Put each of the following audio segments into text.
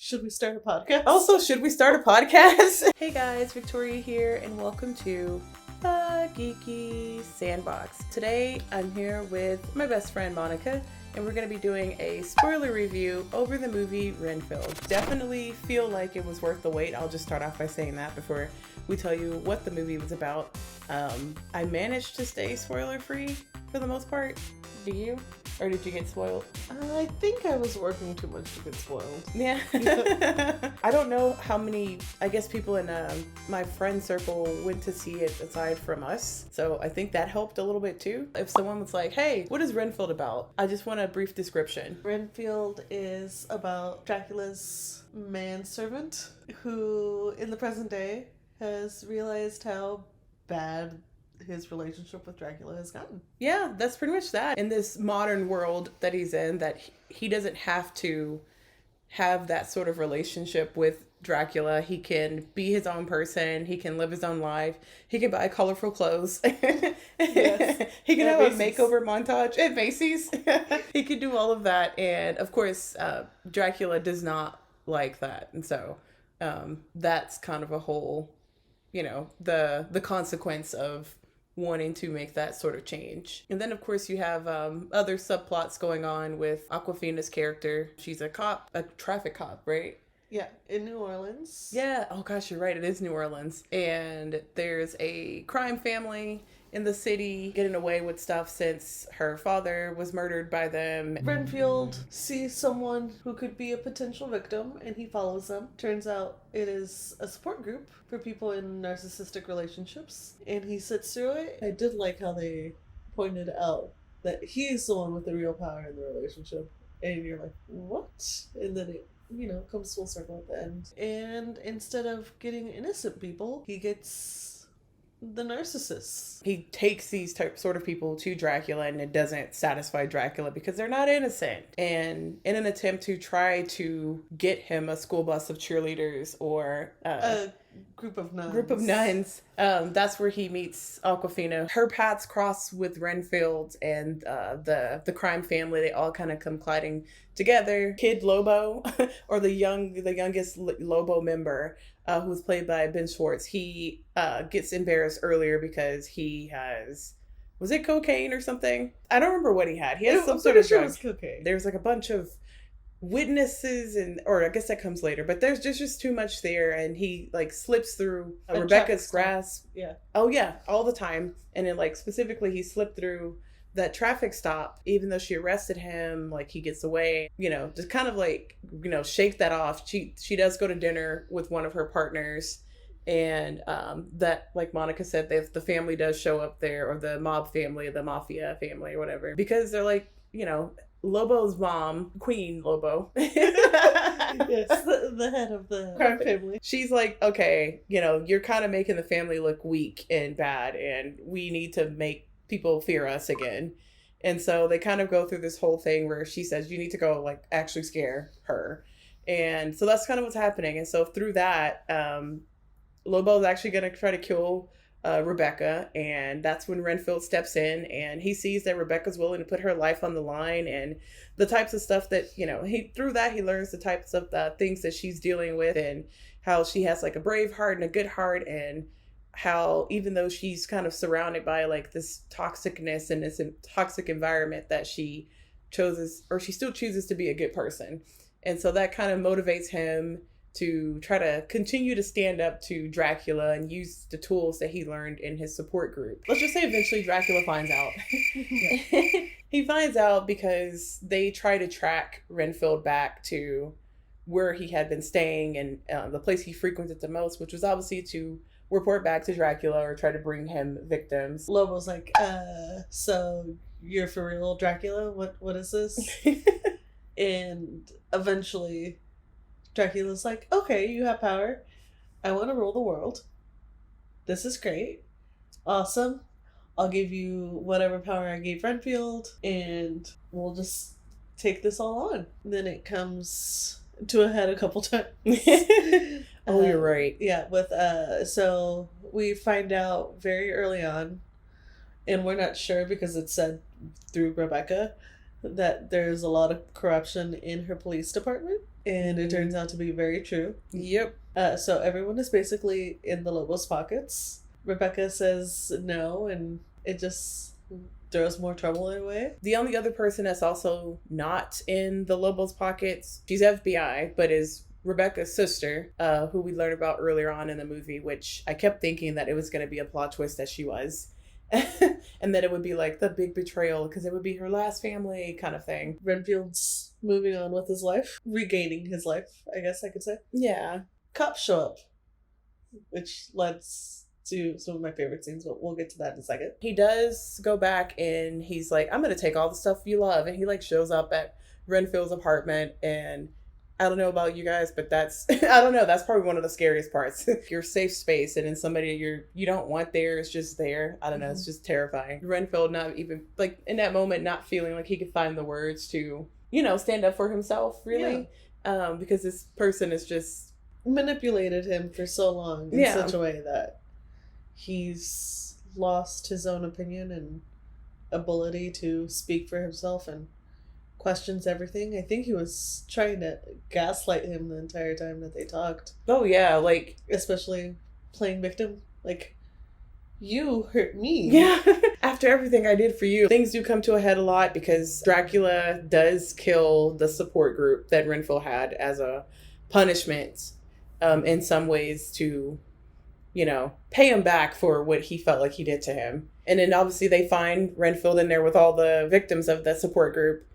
Should we start a podcast? Also, should we start a podcast? Hey guys, Victoria here, and welcome to The Geeky Sandbox. Today, I'm here with my best friend, Monica, and we're going to be doing a spoiler review over the movie Renfield. Definitely feel like it was worth the wait. I'll just start off by saying that before we tell you what the movie was about. I managed to stay spoiler-free for the most part. Do you? Or did you get spoiled? I think I was working too much to get spoiled. Yeah. I don't know how many, I guess people in my friend circle went to see it aside from us. So I think that helped a little bit too. If someone was like, hey, what is Renfield about? I just want a brief description. Renfield is about Dracula's manservant who, in the present day, has realized how bad his relationship with Dracula has gotten. Yeah, that's pretty much that. In this modern world that he's in, that he doesn't have to have that sort of relationship with Dracula. He can be his own person. He can live his own life. He can buy colorful clothes. Yes. He can have Macy's. A makeover montage at Macy's. He could do all of that. And of course, Dracula does not like that. And so that's kind of a whole, the consequence of wanting to make that sort of change. And then of course you have other subplots going on with Awkwafina's character. She's a cop, a traffic cop, right? Yeah, in New Orleans. Yeah, oh gosh, you're right, it is New Orleans. And there's a crime family in the city getting away with stuff since her father was murdered by them. Renfield sees someone who could be a potential victim and he follows them. Turns out it is a support group for people in narcissistic relationships and he sits through it. I did like how they pointed out that he's the one with the real power in the relationship and you're like, what? And then it comes full circle at the end. And instead of getting innocent people, he gets the narcissists. He takes these sort of people to Dracula and it doesn't satisfy Dracula because they're not innocent. And in an attempt to try to get him a school bus of cheerleaders or a group of nuns. That's where he meets Awkwafina. Her paths cross with Renfield and the crime family. They all kind of come colliding together. Kid Lobo, or the youngest Lobo member, who was played by Ben Schwartz, he gets embarrassed earlier because he has, was it cocaine or something? I don't remember what he had. He has some sort of drug. It was cocaine. There's like a bunch of witnesses or I guess that comes later, but there's just too much there and he like slips through Rebecca's grasp. Yeah. Oh yeah, all the time. And then like specifically he slipped through that traffic stop, even though she arrested him, like he gets away, just kind of like, shake that off. She does go to dinner with one of her partners and that, like Monica said, the family does show up there, or the mob family, the mafia family or whatever, because they're like, Lobo's mom, Queen Lobo. Yes, the head of the crime family. She's like, okay, you're kind of making the family look weak and bad, and we need to make people fear us again. And so they kind of go through this whole thing where she says, you need to go like actually scare her. And so that's kind of what's happening. And so through that, Lobo's actually going to try to kill Rebecca, and that's when Renfield steps in and he sees that Rebecca's willing to put her life on the line, and the types of stuff that he learns the types of things that she's dealing with, and how she has like a brave heart and a good heart, and how even though she's kind of surrounded by like this toxicness and this toxic environment, that she still chooses to be a good person. And so that kind of motivates him to try to continue to stand up to Dracula and use the tools that he learned in his support group. Let's just say eventually Dracula finds out. He finds out because they try to track Renfield back to where he had been staying and the place he frequented the most, which was obviously to report back to Dracula or try to bring him victims. Lobo's like, so you're for real, Dracula? What is this? And eventually Dracula's like, okay, you have power. I want to rule the world. This is great. Awesome. I'll give you whatever power I gave Renfield, and we'll just take this all on. Then it comes to a head a couple times. Oh, you're right. Yeah, so we find out very early on, and we're not sure because it's said through Rebecca, that there's a lot of corruption in her police department, and it turns out to be very true. Yep. So everyone is basically in the Lobos' pockets. Rebecca says no, and it just throws more trouble their way. The only other person that's also not in the Lobos' pockets, she's FBI, but is Rebecca's sister, who we learned about earlier on in the movie, which I kept thinking that it was going to be a plot twist that she was. And that it would be like the big betrayal because it would be her last family kind of thing. Renfield's moving on with his life, regaining his life, I guess I could say. Yeah. Cops show up, which leads to some of my favorite scenes, but we'll get to that in a second. He does go back and he's like, I'm going to take all the stuff you love. And he like shows up at Renfield's apartment, and I don't know about you guys, but that's, I don't know, that's probably one of the scariest parts. Your safe space, and then somebody you don't want there is just there. I don't know, it's just terrifying. Renfield not even, like, in that moment, not feeling like he could find the words to, stand up for himself, really. Yeah. Because this person is just... manipulated him for so long in such a way that he's lost his own opinion and ability to speak for himself and questions everything. I think he was trying to gaslight him the entire time that they talked. Oh yeah, like especially playing victim. Like, you hurt me. Yeah. After everything I did for you. Things do come to a head a lot because Dracula does kill the support group that Renfield had as a punishment, in some ways to, pay him back for what he felt like he did to him. And then obviously they find Renfield in there with all the victims of the support group.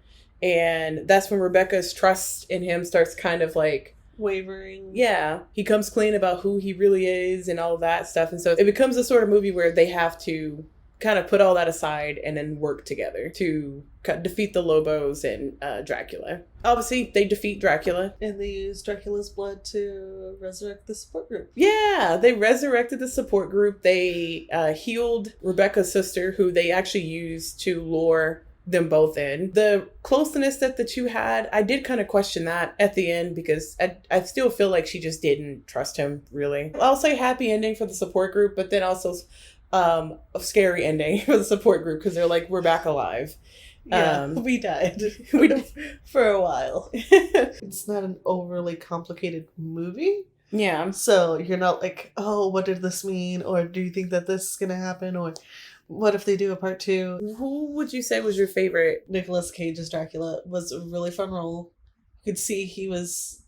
And that's when Rebecca's trust in him starts kind of like wavering. Yeah. He comes clean about who he really is and all of that stuff. And so it becomes a sort of movie where they have to kind of put all that aside and then work together to defeat the Lobos and Dracula. Obviously, they defeat Dracula. And they use Dracula's blood to resurrect the support group. Yeah, they resurrected the support group. They healed Rebecca's sister, who they actually used to lure them both in. The closeness that the two had, I did kind of question that at the end because I still feel like she just didn't trust him, really. I'll say happy ending for the support group, but then also a scary ending for the support group because they're like, we're back alive. Yeah, we died for a while. It's not an overly complicated movie. Yeah. So you're not like, oh, what did this mean? Or do you think that this is going to happen? Or what if they do a part 2? Who would you say was your favorite? Nicolas Cage's Dracula was a really fun role. You could see he was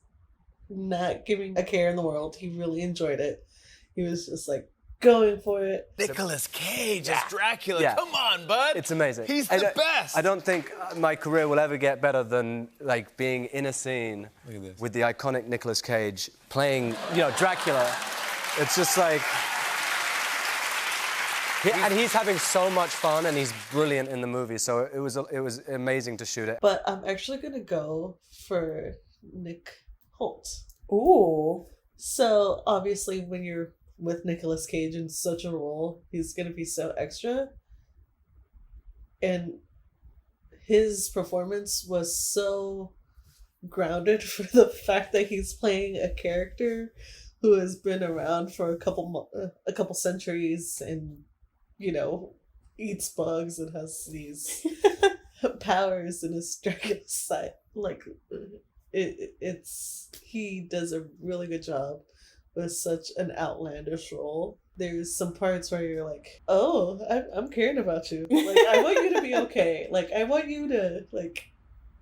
not giving a care in the world. He really enjoyed it. He was just like going for it. Nicolas Cage as Dracula. Yeah. Come on, bud. It's amazing. He's the best. I don't think my career will ever get better than like being in a scene with the iconic Nicolas Cage playing, Dracula. It's just like... and he's having so much fun, and he's brilliant in the movie. So it was amazing to shoot it. But I'm actually gonna go for Nick Holt. Ooh. So obviously, when you're with Nicolas Cage in such a role, he's gonna be so extra, and his performance was so grounded for the fact that he's playing a character who has been around for a couple centuries and eats bugs and has these powers in his Dracula side. Like, he does a really good job with such an outlandish role. There's some parts where you're like, oh, I'm caring about you. Like, I want you to be okay. Like, I want you to,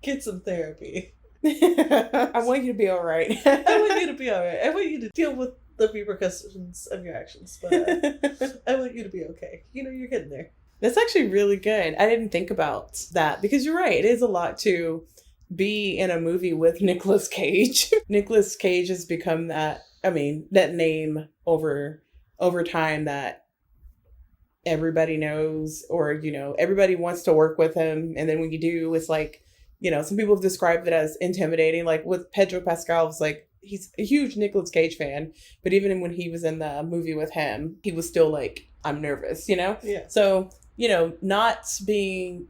get some therapy. I want you to be all right. I want you to be all right. I want you to deal with the repercussions of your actions, but I want you to be okay. You're getting there. That's actually really good. I didn't think about that because you're right. It is a lot to be in a movie with Nicolas Cage. Nicolas Cage has become that name over time that everybody knows, or, everybody wants to work with him. And then when you do, it's like, some people have described it as intimidating. Like with Pedro Pascal, was like, he's a huge Nicolas Cage fan, but even when he was in the movie with him, he was still like, I'm nervous, Yeah. So,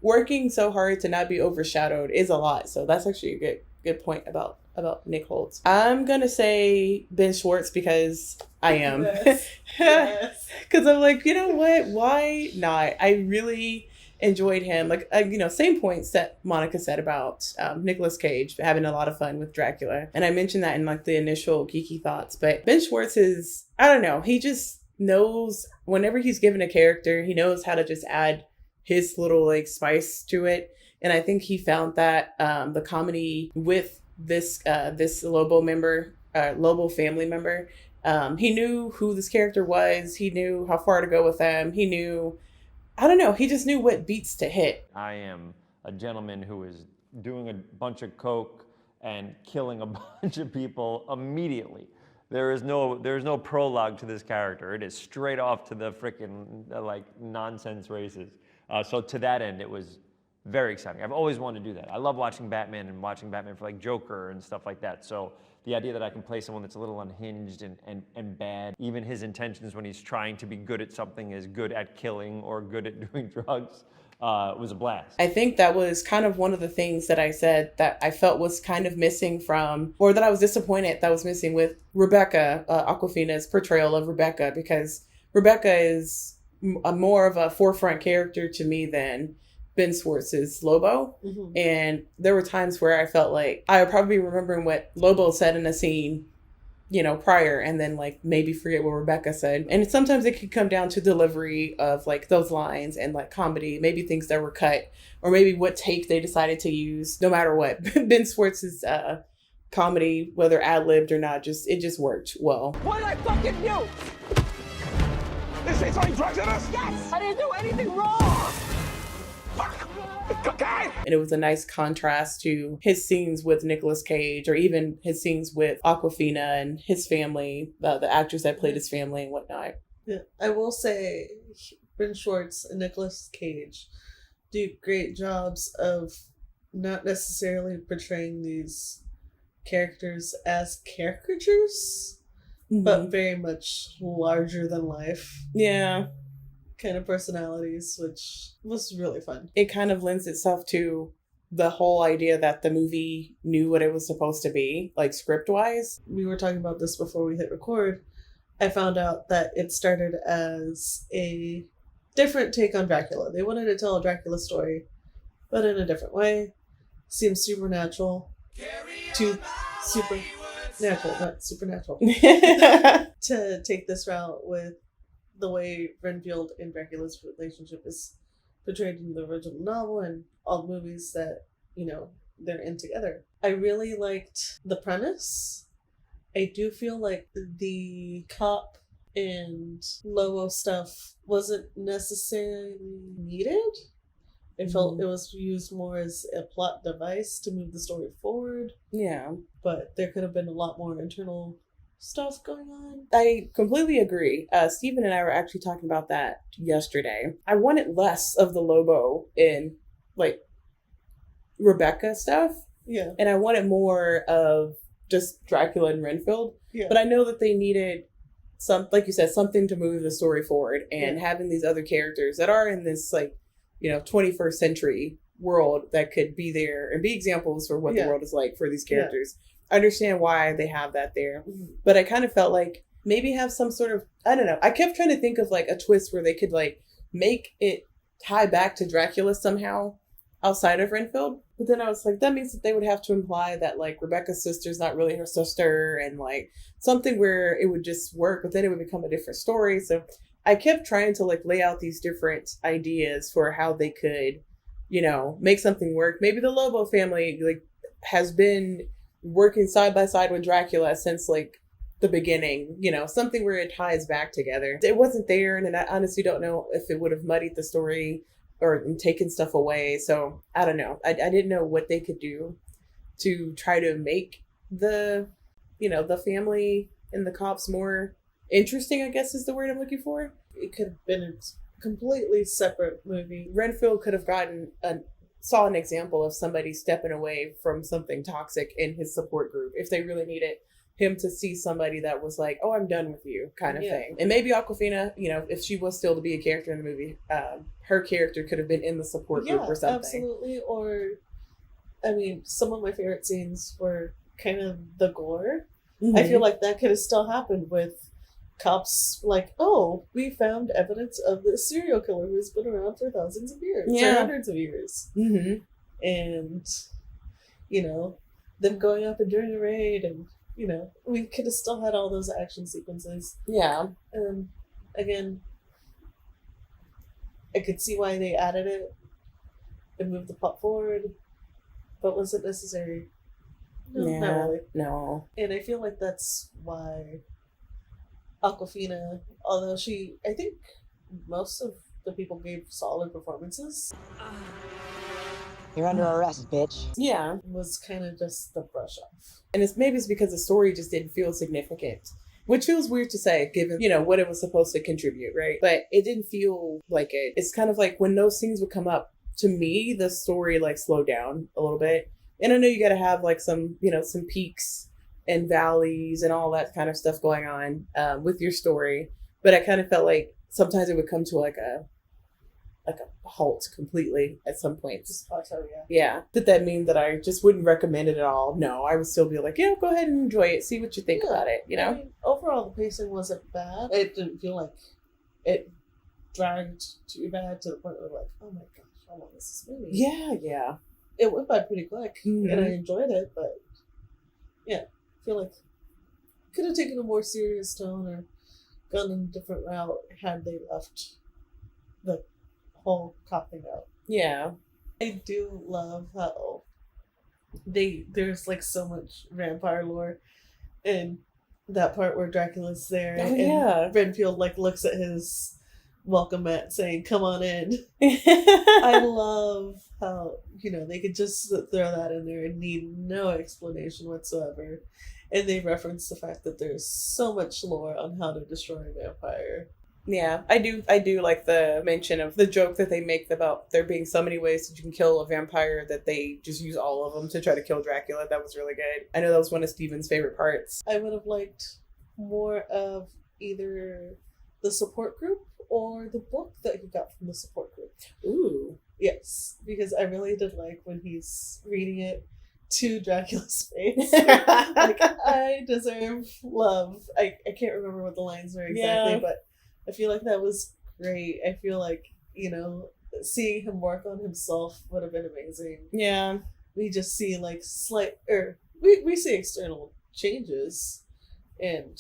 working so hard to not be overshadowed is a lot. So that's actually a good point about Nick Holt. I'm going to say Ben Schwartz because I am. Yes. Because I'm like, you know what? Why not? I really enjoyed him. Like, same points that Monica said about Nicolas Cage having a lot of fun with Dracula. And I mentioned that in like the initial geeky thoughts. But Ben Schwartz is, I don't know, he just knows whenever he's given a character, he knows how to just add his little like spice to it. And I think he found that the comedy with this Lobo family member, he knew who this character was. He knew how far to go with them. He knew, I don't know, he just knew what beats to hit. I am a gentleman who is doing a bunch of coke and killing a bunch of people immediately. There is no prologue to this character. It is straight off to the frickin' like nonsense races. So to that end, it was very exciting. I've always wanted to do that. I love watching Batman and watching Batman for like Joker and stuff like that. So the idea that I can play someone that's a little unhinged and bad, even his intentions when he's trying to be good at something is good at killing or good at doing drugs, was a blast. I think that was kind of one of the things that I said that I felt was kind of missing from, or that I was disappointed that was missing with Rebecca, Awkwafina's portrayal of Rebecca, because Rebecca is more of a forefront character to me than Ben Schwartz's Lobo. Mm-hmm. And there were times where I felt like I would probably be remembering what Lobo said in a scene, prior, and then like maybe forget what Rebecca said. And sometimes it could come down to delivery of like those lines and like comedy, maybe things that were cut, or maybe what take they decided to use. No matter what, Ben Schwartz's comedy, whether ad-libbed or not, it just worked well. What did I fucking do? This ain't throwing drugs at us? Yes! I didn't do anything wrong! Fuck! Cocaine! And it was a nice contrast to his scenes with Nicolas Cage, or even his scenes with Awkwafina and his family, the actors that played his family and whatnot. Yeah, I will say Ben Schwartz and Nicolas Cage do great jobs of not necessarily portraying these characters as caricatures, mm-hmm. but very much larger than life. Yeah. Kind of personalities, which was really fun. It kind of lends itself to the whole idea that the movie knew what it was supposed to be, like script-wise. We were talking about this before we hit record. I found out that it started as a different take on Dracula. They wanted to tell a Dracula story, but in a different way. Seems supernatural. Supernatural, not supernatural. To take this route with the way Renfield and Dracula's relationship is portrayed in the original novel and all the movies that, they're in together. I really liked the premise. I do feel like the cop and Lobo stuff wasn't necessarily needed. I felt it was used more as a plot device to move the story forward. Yeah. But there could have been a lot more internal stuff going on. I completely agree. Stephen and I were actually talking about that yesterday. I wanted less of the Lobo in like Rebecca stuff. Yeah. And I wanted more of just Dracula and Renfield. Yeah. But I know that they needed like you said, something to move the story forward, and having these other characters that are in this 21st century world that could be there and be examples for what the world is like for these characters. I understand why they have that there, but I kind of felt like maybe have some sort of, I don't know. I kept trying to think of like a twist where they could like make it tie back to Dracula somehow outside of Renfield. But then I was like, that means that they would have to imply that like Rebecca's sister's not really her sister, and like something where it would just work, but then it would become a different story. So I kept trying to like lay out these different ideas for how they could, make something work. Maybe the Lobo family like has been working side by side with Dracula since like the beginning, something where it ties back together. It wasn't there, and I honestly don't know if it would have muddied the story or taken stuff away. So I don't know. I didn't know what they could do to try to make the family and the cops more interesting, I guess is the word I'm looking for. It could have been a completely separate movie. Renfield could have saw an example of somebody stepping away from something toxic in his support group if they really needed him to see somebody that was like, oh, I'm done with you kind of thing. And maybe Awkwafina, if she was still to be a character in the movie, her character could have been in the support group or something. Absolutely. Or, some of my favorite scenes were kind of the gore. Mm-hmm. I feel like that could have still happened with cops like, oh, we found evidence of this serial killer who's been around for thousands of years, or hundreds of years. Mm-hmm. And, them going up and doing a raid, and, we could have still had all those action sequences. Yeah. And again, I could see why they added it and moved the plot forward, but was it necessary? No, not really. No. And I feel like that's why Awkwafina, although I think most of the people gave solid performances, You're under arrest, bitch. Yeah. was kind of just the brush off. And maybe it's because the story just didn't feel significant. Which feels weird to say, given, what it was supposed to contribute, right? But it didn't feel like it. It's kind of like when those scenes would come up, to me, the story, slowed down a little bit. And I know you gotta have, some, some peaks and valleys and all that kind of stuff going on with your story. But I kind of felt like sometimes it would come to, a halt completely at some points. Just plateau, yeah. Yeah. Did that mean that I just wouldn't recommend it at all? No, I would still be like, go ahead and enjoy it. See what you think about it, I mean, overall, the pacing wasn't bad. It didn't feel like it dragged too bad to the point where like, oh my gosh, how long is this movie? Yeah. It went by pretty quick, Mhm. and I enjoyed it, but yeah, I feel like could have taken a more serious tone or gone in a different route had they left the whole cop thing out. Yeah. I do love how there's so much vampire lore, and that part where Dracula's there, Oh, and yeah. Renfield looks at his welcome mat saying, "Come on in." I love how they could just throw that in there and need no explanation whatsoever, and they reference the fact that there's so much lore on how to destroy a vampire. Yeah, I do like the mention of the joke that they make about there being so many ways that you can kill a vampire that they just use all of them to try to kill Dracula. That was really good. I know that was one of Steven's favorite parts. I would have liked more of either the support group or the book that he got from the support group. Ooh. Yes, because I really did like when he's reading it to Dracula's face. I deserve love. I can't remember what the lines were exactly, but I feel like that was great. I feel like, seeing him work on himself would have been amazing. Yeah. We just see we see external changes and,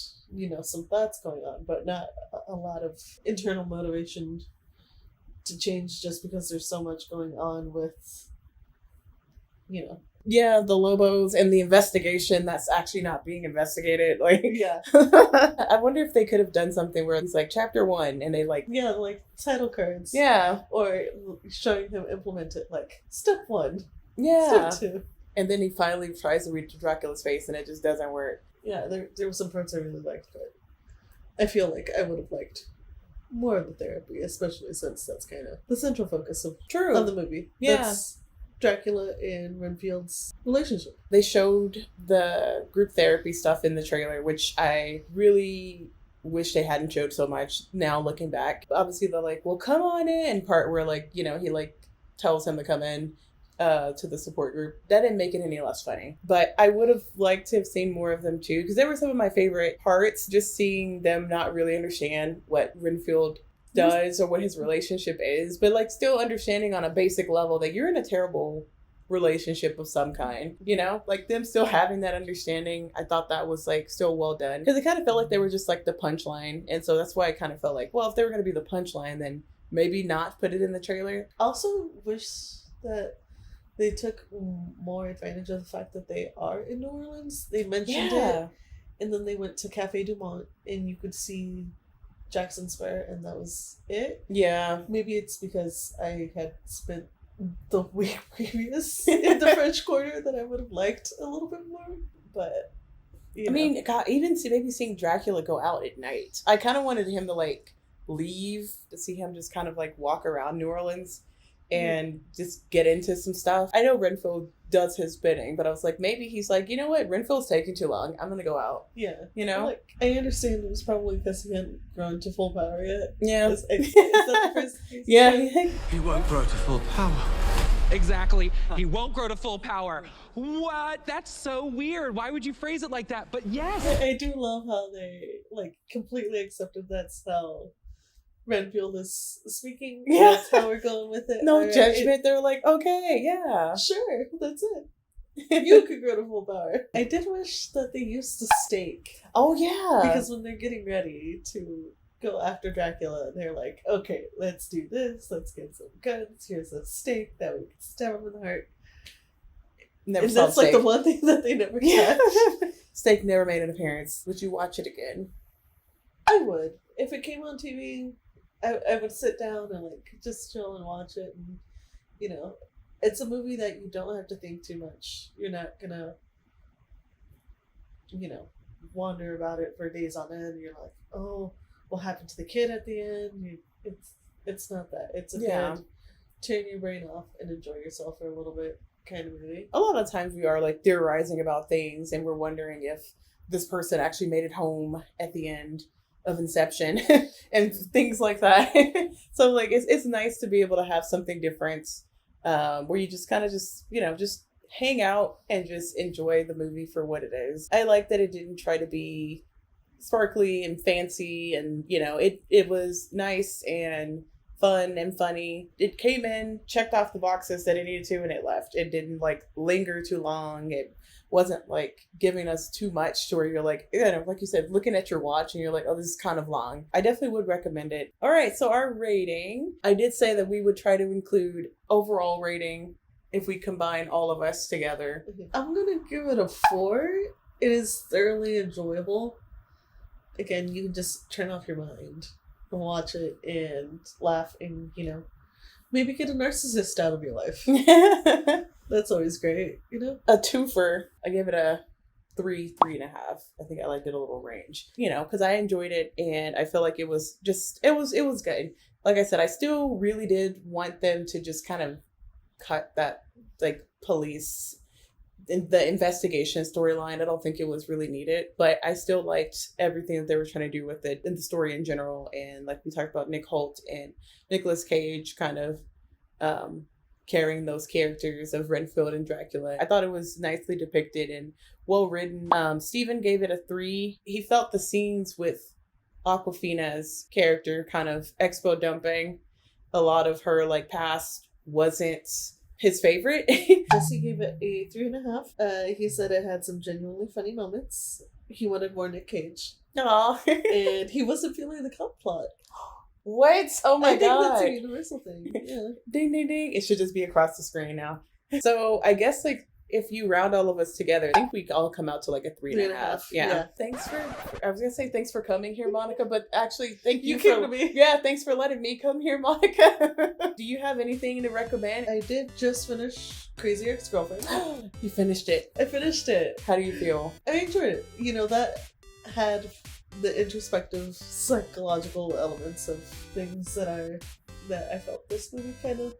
some thoughts going on, but not a lot of internal motivation to change just because there's so much going on with, Yeah, the Lobos and the investigation that's actually not being investigated. Yeah. I wonder if they could have done something where it's chapter 1 and they title cards. Yeah. Or showing him implement it step 1. Yeah. Step 2. And then he finally tries to read Dracula's face and it just doesn't work. Yeah, there were some parts I really liked, but I feel like I would have liked more of the therapy, especially since that's kind of the central focus of the movie. Yeah. That's Dracula and Renfield's relationship. They showed the group therapy stuff in the trailer, which I really wish they hadn't showed so much now looking back. Obviously the well, come on in part where he tells him to come in to the support group. That didn't make it any less funny. But I would have liked to have seen more of them too, because they were some of my favorite parts, just seeing them not really understand what Renfield does or what his relationship is, but still understanding on a basic level that you're in a terrible relationship of some kind, them still having that understanding. I thought that was still well done, because it kind of felt like they were just the punchline, and so that's why I kind of felt well, if they were going to be the punchline, then maybe not put it in the trailer. Also wish that they took more advantage of the fact that they are in New Orleans. They mentioned it, and then they went to Cafe Du Monde, and you could see Jackson Square, and that was it. Yeah. Maybe it's because I had spent the week previous in the French Quarter that I would have liked a little bit more, but I mean, God, even maybe seeing Dracula go out at night. I kind of wanted him to leave, to see him just kind of walk around New Orleans and just get into some stuff. I know Renfield does his bidding, but I was maybe he's you know what, Renfield's taking too long, I'm gonna go out. Yeah. I understand it was probably because he hadn't grown to full power yet. Yeah. Is that the first case? Yeah. He won't grow to full power Exactly. He won't grow to full power. What? That's so weird. Why would you phrase it like that? But yes. I do love how they like completely accepted that's how Renfield is speaking. Yeah. That's how we're going with it. No All right. judgment. They're like, okay, yeah. Sure, that's it. You could grow to full power. I did wish that they used the stake. Oh, yeah. Because when they're getting ready to go after Dracula, they're like, okay, let's do this. Let's get some guns. Here's a stake that we can stab him in the heart. Never And saw that's like Steak. the one thing that they never catch. Steak never made an appearance. Would you watch it again? I would. If it came on TV, I would sit down and like just chill and watch it. And, you know, it's a movie that you don't have to think too much. You're not gonna, you know, wander about it for days on end. You're like, oh, what happened to the kid at the end? It's not that. It's a good turn your brain off and enjoy yourself for a little bit kind of movie. A lot of times we are like theorizing about things and we're wondering if this person actually made it home at the end of Inception and things like that. So like it's nice to be able to have something different where you just kind of just hang out and just enjoy the movie for what it is. I like that it didn't try to be sparkly and fancy, and it was nice and fun and funny. It came in, checked off the boxes that it needed to, and it left. It didn't like linger too long. It wasn't like giving us too much to where you're like, like you said, looking at your watch and you're like, oh, this is kind of long. I definitely would recommend it. All right, so our rating, I did say that we would try to include overall rating if we combine all of us together. I'm gonna give it a 4. It is thoroughly enjoyable. Again, you can just turn off your mind and watch it and laugh and, maybe get a narcissist out of your life. That's always great, A twofer. I gave it a 3.5. I think I liked it a little range, because I enjoyed it and I feel like it was good. Like I said, I still really did want them to just kind of cut that like police in the investigation storyline. I don't think it was really needed, but I still liked everything that they were trying to do with it and the story in general. And like we talked about, Nick Holt and Nicolas Cage kind of carrying those characters of Renfield and Dracula. I thought it was nicely depicted and well written. Steven gave it a 3. He felt the scenes with Awkwafina's character kind of expo dumping a lot of her like past wasn't his favorite. Jesse gave it a 3.5. He said it had some genuinely funny moments. He wanted more Nick Cage. Aww. And he wasn't feeling the cult plot. What? Oh my God. I think that's a universal thing. Yeah. Ding, ding, ding. It should just be across the screen now. So I guess like if you round all of us together, I think we all come out to like a 3.5. Yeah. Thanks for, I was going to say thanks for coming here, Monica, but actually thank you came to me. Yeah, thanks for letting me come here, Monica. Do you have anything to recommend? I did just finish Crazy Ex-Girlfriend. You finished it. I finished it. How do you feel? I enjoyed it. That had the introspective psychological elements of things that I felt this movie kind of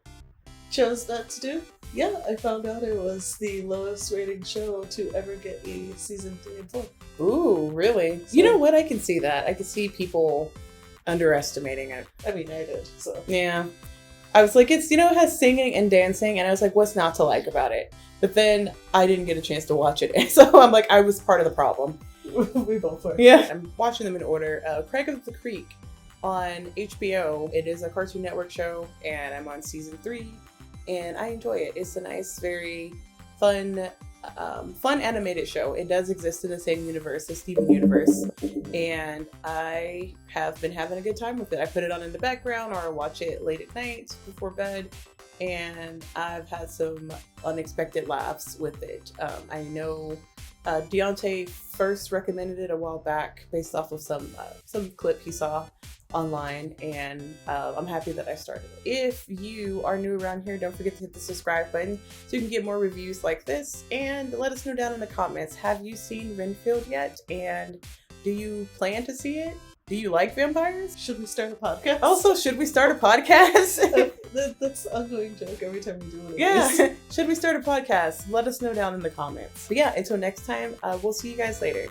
chose not to do. Yeah, I found out it was the lowest rating show to ever get a season 3 and 4. Ooh, really? So, you know what? I can see that. I can see people underestimating it. I mean, I did, so. Yeah. I was like, it has singing and dancing, and I was like, what's not to like about it? But then I didn't get a chance to watch it, so I'm like, I was part of the problem. We both were. Yeah. I'm watching them in order. Craig of the Creek on HBO. It is a Cartoon Network show, and I'm on season 3. And I enjoy it. It's a nice, very fun animated show. It does exist in the same universe, the Steven universe, and I have been having a good time with it. I put it on in the background, or I watch it late at night before bed, and I've had some unexpected laughs with it. I know Deontay first recommended it a while back based off of some clip he saw online, and I'm happy that I started it. If you are new around here, don't forget to hit the subscribe button so you can get more reviews like this, and let us know down in the comments, have you seen Renfield yet, and do you plan to see it? Do you like vampires? Should we start a podcast? Also, should we start a podcast? That's an ongoing joke every time we do it. Yeah. Should we start a podcast? Let us know down in the comments. But yeah, until next time, we'll see you guys later.